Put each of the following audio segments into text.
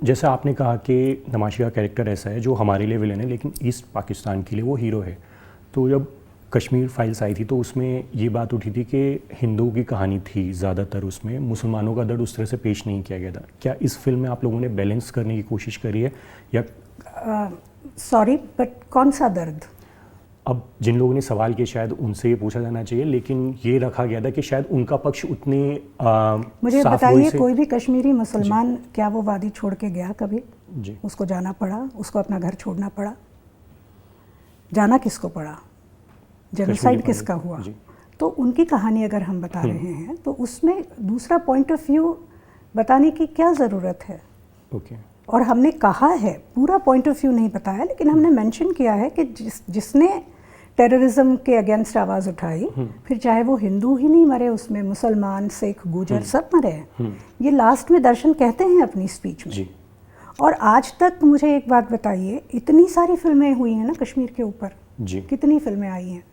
जैसा आपने कहा कि नमाशी का कैरेक्टर ऐसा है जो हमारे लिए विलन है लेकिन ईस्ट पाकिस्तान के लिए वो हीरो है। तो जब कश्मीर फाइल्स आई थी तो उसमें ये बात उठी थी कि हिंदुओं की कहानी थी ज़्यादातर, उसमें मुसलमानों का दर्द उस तरह से पेश नहीं किया गया था। क्या इस फिल्म में आप लोगों ने बैलेंस करने की कोशिश करी है या सॉरी बट कौन सा दर्द? अब जिन लोगों ने सवाल किए शायद उनसे ये पूछा जाना चाहिए, लेकिन ये रखा गया था कि शायद उनका पक्ष उतने मुझे बताइए, कोई भी कश्मीरी मुसलमान क्या वो वादी छोड़ के गया कभी? जी। उसको जाना पड़ा, उसको अपना घर छोड़ना पड़ा। जाना किसको पड़ा? जेनोसाइड किसका हुआ? तो उनकी कहानी अगर हम बता रहे हैं तो उसमें दूसरा पॉइंट ऑफ व्यू बताने की क्या ज़रूरत है? ओके। और हमने कहा है, पूरा पॉइंट ऑफ व्यू नहीं बताया, लेकिन हमने मेंशन किया है कि जिसने टेररिज्म के अगेंस्ट आवाज़ उठाई, फिर चाहे वो हिंदू ही नहीं मरे उसमें, मुसलमान, सिख, गुजर सब मरे हैं। ये लास्ट में दर्शन कहते हैं अपनी स्पीच में। जी। और आज तक मुझे एक बात बताइए, इतनी सारी फिल्में हुई हैं ना कश्मीर के ऊपर, जी, कितनी फिल्में आई हैं?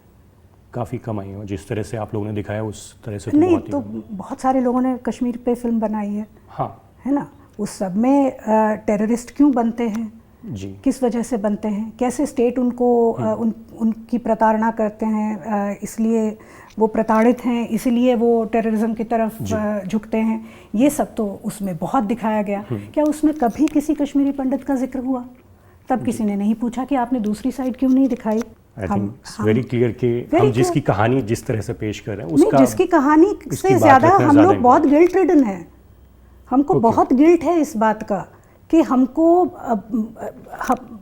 काफ़ी कम आई हैं। जिस तरह से आप लोगों ने दिखाया उस तरह से तो नहीं, बहुत तो बहुत सारे लोगों ने कश्मीर पे फिल्म बनाई है। हाँ, है ना? उस सब में टेररिस्ट क्यों बनते हैं? जी। किस वजह से बनते हैं? कैसे स्टेट उनको उनकी प्रताड़ना करते हैं, इसलिए वो प्रताड़ित हैं, इसलिए वो टेररिज्म की तरफ झुकते हैं। ये सब तो उसमें बहुत दिखाया गया। क्या उसमें कभी किसी कश्मीरी पंडित का जिक्र हुआ? तब किसी ने नहीं पूछा कि आपने दूसरी साइड क्यों नहीं दिखाई? आई थिंक वेरी क्लियर कि हम जिसकी कहानी जिस तरह से पेश कर रहे हैं उसका, जिसकी कहानी से ज़्यादा हम लोग बहुत गिल्ट रिडन है। हमको बहुत गिल्ट है इस बात का कि हमको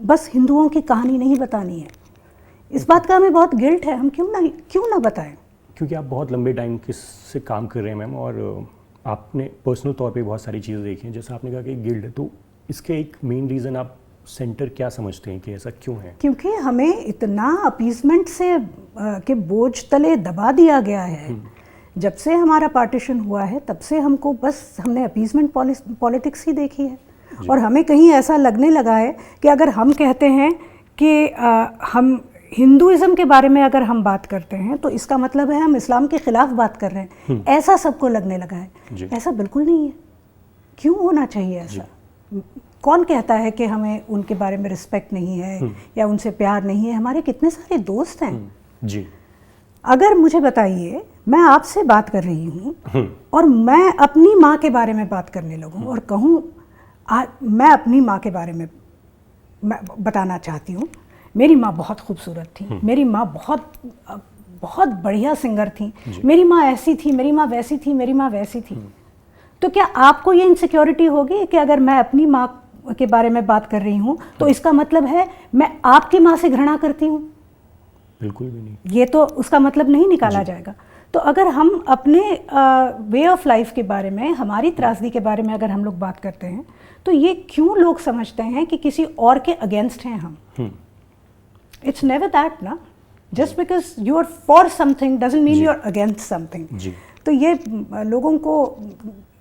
बस हिंदुओं की कहानी नहीं बतानी है। इस बात का हमें बहुत गिल्ट है। हम क्यों ना बताएं? क्योंकि आप बहुत लंबे टाइम से काम कर रहे हैं मैम, और आपने पर्सनल तौर पे बहुत सारी चीज़ें देखी हैं। जैसा आपने कहा कि गिल्ट है, तो इसके एक मेन रीज़न आप सेंटर क्या समझते हैं कि ऐसा क्यों है? क्योंकि हमें इतना अपीजमेंट से के बोझ तले दबा दिया गया है। जब से हमारा पार्टीशन हुआ है तब से हमने अपीजमेंट पॉलिटिक्स ही देखी है। और हमें कहीं ऐसा लगने लगा है कि अगर हम कहते हैं कि हम हिंदुइज्म के बारे में अगर हम बात करते हैं तो इसका मतलब है हम इस्लाम के खिलाफ बात कर रहे हैं। ऐसा सबको लगने लगा है। ऐसा बिल्कुल नहीं है। क्यों होना चाहिए ऐसा? कौन कहता है कि हमें उनके बारे में रिस्पेक्ट नहीं है या उनसे प्यार नहीं है? हमारे कितने सारे दोस्त हैं। जी। अगर मुझे बताइए, मैं आपसे बात कर रही हूँ और मैं अपनी माँ के बारे में बात करने लगूँ और कहूँ मैं अपनी माँ के बारे में बताना चाहती हूँ, मेरी माँ बहुत खूबसूरत थी, मेरी माँ बहुत बढ़िया सिंगर थी, मेरी माँ ऐसी थी, मेरी माँ वैसी थी, मेरी माँ वैसी थी। तो क्या आपको ये इनसिक्योरिटी होगी कि अगर मैं अपनी माँ के बारे में बात कर रही हूँ तो इसका मतलब है मैं आपकी माँ से घृणा करती हूँ? बिल्कुल भी नहीं। ये तो उसका मतलब नहीं निकाला जाएगा। तो अगर हम अपने वे ऑफ लाइफ के बारे में, हमारी त्रासदी के बारे में अगर हम लोग बात करते हैं तो ये क्यों लोग समझते हैं कि किसी और के अगेंस्ट हैं हम? इट्स नेवर दैट ना। Just because you are for something doesn't mean you are against something. तो ये लोगों को,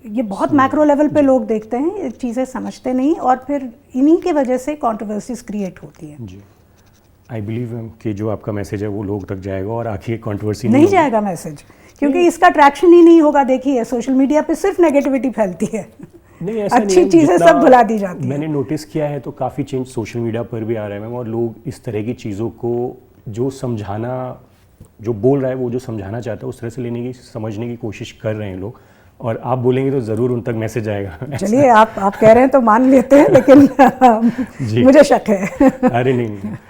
ये बहुत मैक्रो लेवल पे लोग देखते हैं, ये चीज़ें समझते नहीं और फिर इन्हीं के वजह से कंट्रोवर्सीज क्रिएट होती हैं। जी। आई बिलीव कि जो आपका मैसेज है वो लोग तक जाएगा और आखिर कंट्रोवर्सी नहीं जाएगा मैसेज, क्योंकि इसका ट्रैक्शन ही नहीं होगा। देखिए, सोशल मीडिया पे सिर्फ नेगेटिविटी फैलती है। नहीं, ऐसा अच्छी चीज़ें सब भुला दी जाती है। मैंने नोटिस किया है तो काफ़ी चेंज सोशल मीडिया पर भी आ रहा है मैम, और लोग इस तरह की चीज़ों को जो समझाना, जो बोल रहा है वो जो समझाना चाहता है उस तरह से लेने की, समझने की कोशिश कर रहे हैं लोग, और आप बोलेंगे तो ज़रूर उन तक मैसेज आएगा। चलिए, आप कह रहे हैं तो मान लेते हैं, लेकिन मुझे शक है। अरे नहीं।